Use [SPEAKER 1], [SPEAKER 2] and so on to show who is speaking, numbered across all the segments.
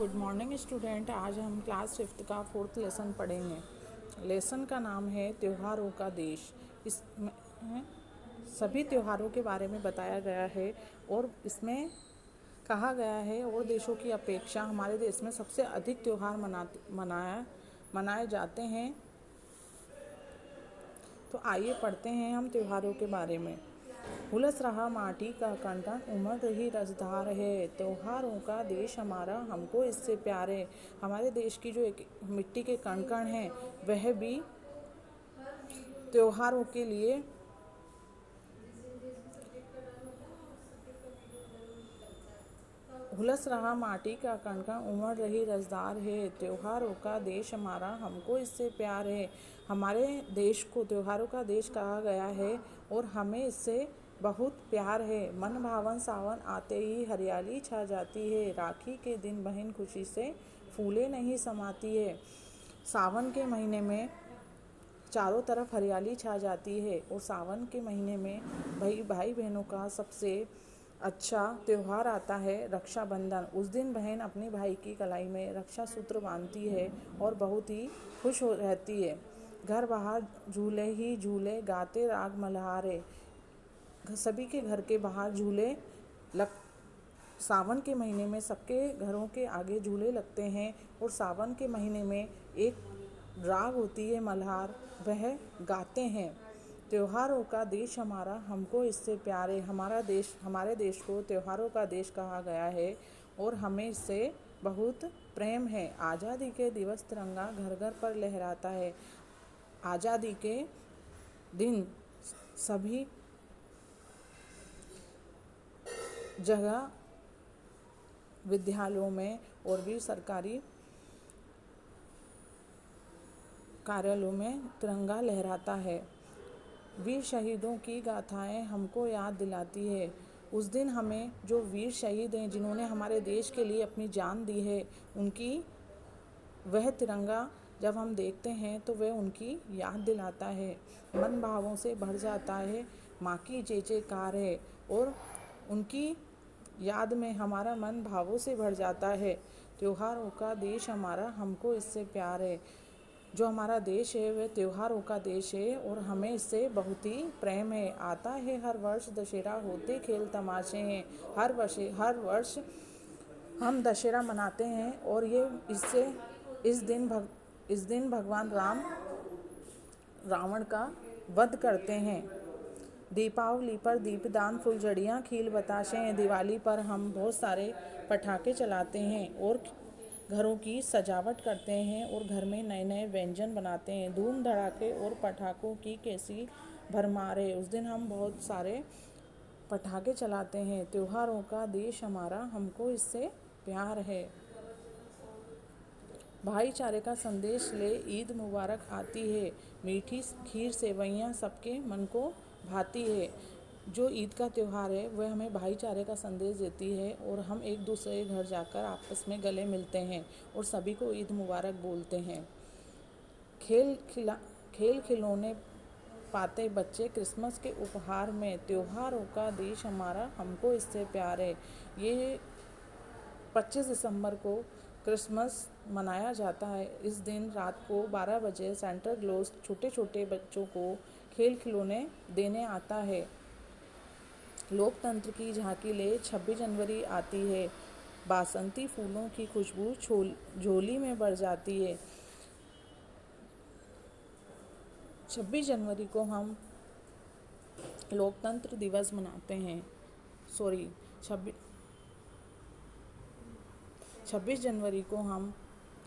[SPEAKER 1] Good morning student. आज हम class fifth का फोर्थ लेसन पढ़ेंगे। लेसन का नाम है त्योहारों का देश। इसमें सभी त्योहारों के बारे में बताया गया है और इसमें कहा गया है और देशों की अपेक्षा हमारे देश में सबसे अधिक त्यौहार मनाए जाते हैं। तो आइए पढ़ते हैं हम त्योहारों के बारे में। हुलस रहा माटी का कण कण, उमड़ रही रसधार है, त्योहारों का देश हमारा हमको इससे प्यार है। हमारे देश की जो एक मिट्टी के कण कण हैं वह भी त्योहारों के लिए हुलस रहा माटी का कण कण, उमड़ रही रसदार है, त्योहारों का देश हमारा हमको इससे प्यार है। हमारे देश को त्योहारों का देश कहा गया है और हमें इससे बहुत प्यार है। मन भावन सावन आते ही हरियाली छा जाती है, राखी के दिन बहन खुशी से फूले नहीं समाती है। सावन के महीने में चारों तरफ हरियाली छा जाती है और सावन के महीने में भाई बहनों का सबसे अच्छा त्यौहार आता है रक्षाबंधन। उस दिन बहन अपने भाई की कलाई में रक्षा सूत्र बांधती है और बहुत ही खुश हो रहती है। घर बाहर झूले ही झूले, गाते राग मल्हारे। सभी के घर के बाहर झूले लग सावन के महीने में सबके घरों के आगे झूले लगते हैं और सावन के महीने में एक राग होती है मल्हार, वह गाते हैं। त्योहारों का देश हमारा हमको इससे प्यार है। हमारे देश को त्योहारों का देश कहा गया है और हमें इससे बहुत प्रेम है। आज़ादी के दिवस तिरंगा घर घर पर लहराता है। आज़ादी के दिन सभी जगह विद्यालयों में और भी सरकारी कार्यालयों में तिरंगा लहराता है। वीर शहीदों की गाथाएं हमको याद दिलाती है। उस दिन हमें जो वीर शहीद हैं जिन्होंने हमारे देश के लिए अपनी जान दी है, उनकी वह तिरंगा जब हम देखते हैं तो वह उनकी याद दिलाता है। मन भावों से भर जाता है, माँ की जय जयकार है और उनकी याद में हमारा मन भावों से भर जाता है। त्योहारों का देश हमारा हमको इससे प्यार है। जो हमारा देश है वह त्योहारों का देश है और हमें इससे बहुत ही प्रेम है। आता है हर वर्ष दशहरा, होते खेल तमाशे हैं। हर वर्ष हम दशहरा मनाते हैं और इस दिन भगवान राम रावण का वध करते हैं। दीपावली पर दीपदान, फुलझड़ियाँ, खील बताशे हैं। दिवाली पर हम बहुत सारे पटाखे चलाते हैं और घरों की सजावट करते हैं और घर में नए नए व्यंजन बनाते हैं। धूम धड़ाके और पटाखों की कैसी भरमार है। उस दिन हम बहुत सारे पटाखे चलाते हैं। त्योहारों का देश हमारा हमको इससे प्यार है। भाईचारे का संदेश ले ईद मुबारक आती है। मीठी खीर सेवइयाँ सबके मन को भाती है। जो ईद का त्यौहार है वह हमें भाईचारे का संदेश देती है और हम एक दूसरे के घर जाकर आपस में गले मिलते हैं और सभी को ईद मुबारक बोलते हैं। खेल खिलौने पाते बच्चे क्रिसमस के उपहार में। त्योहारों का देश हमारा हमको इससे प्यार है। ये 25 दिसंबर को क्रिसमस मनाया जाता है। इस दिन रात को 12 बजे सेंटा क्लॉज छोटे छोटे बच्चों को खेल खिलौने देने आता है। लोकतंत्र की झांकी ले 26 जनवरी आती है। बासंती फूलों की खुशबू झोली में भर जाती है। 26 जनवरी को हम लोकतंत्र दिवस मनाते हैं। 26 जनवरी को हम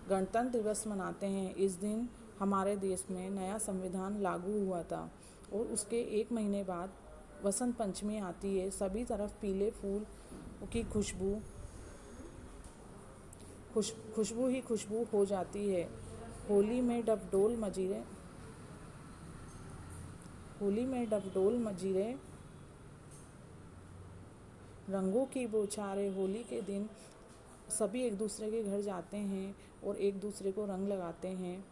[SPEAKER 1] गणतंत्र दिवस मनाते हैं। इस दिन हमारे देश में नया संविधान लागू हुआ था और उसके एक महीने बाद वसंत पंचमी आती है। सभी तरफ पीले फूल की खुशबू हो जाती है। होली में डफडोल मजीरे, रंगों की बौछारें। होली के दिन सभी एक दूसरे के घर जाते हैं और एक दूसरे को रंग लगाते हैं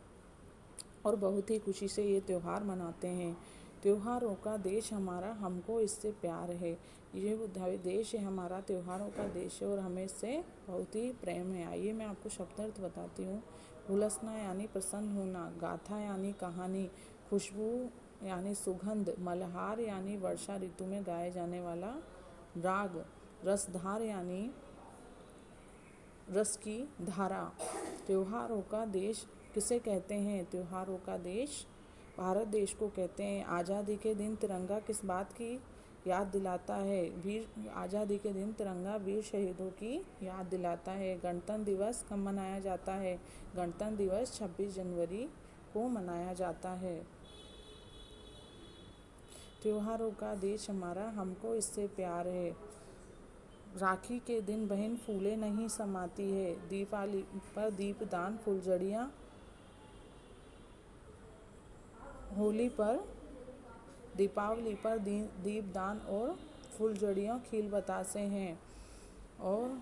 [SPEAKER 1] और बहुत ही खुशी से ये त्यौहार मनाते हैं। त्योहारों का देश हमारा हमको इससे प्यार है। ये देश है हमारा, त्योहारों का देश है और हमें इससे बहुत ही प्रेम है। आइए मैं आपको शब्दार्थ बताती हूँ। हुलसना यानी प्रसन्न होना, गाथा यानी कहानी, खुशबू यानी सुगंध, मल्हार यानी वर्षा ऋतु में गाए जाने वाला राग, रसधार यानी रस की धारा। त्योहारों का देश किसे कहते हैं? त्योहारों का देश भारत देश को कहते हैं। आज़ादी के दिन तिरंगा किस बात की याद दिलाता है? आज़ादी के दिन तिरंगा वीर शहीदों की याद दिलाता है। गणतंत्र दिवस कब मनाया जाता है? गणतंत्र दिवस 26 जनवरी को मनाया जाता है। त्योहारों का देश हमारा, हमको इससे प्यार है। राखी के दिन बहन फूले नहीं समाती है। दीपावली पर दीपदान फुलझड़ियाँ, दीपावली पर दीपदान और फुलझड़ियों खिल बतासे हैं। और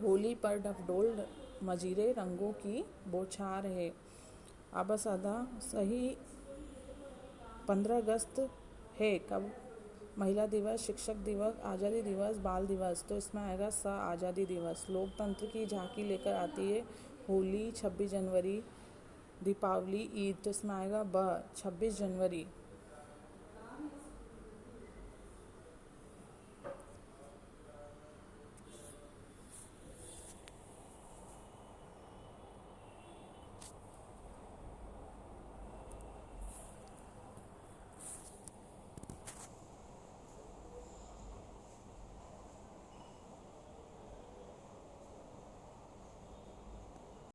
[SPEAKER 1] होली पर डफडोल मजीरे रंगों की बौछार है। अब सदा सही 15 अगस्त है कब? महिला दिवस, शिक्षक दिवस, आज़ादी दिवस, बाल दिवस। तो इसमें आएगा आज़ादी दिवस। लोकतंत्र की झांकी लेकर आती है होली, 26 जनवरी, दीपावली, ईद। तो इसमें आएगा 26 जनवरी।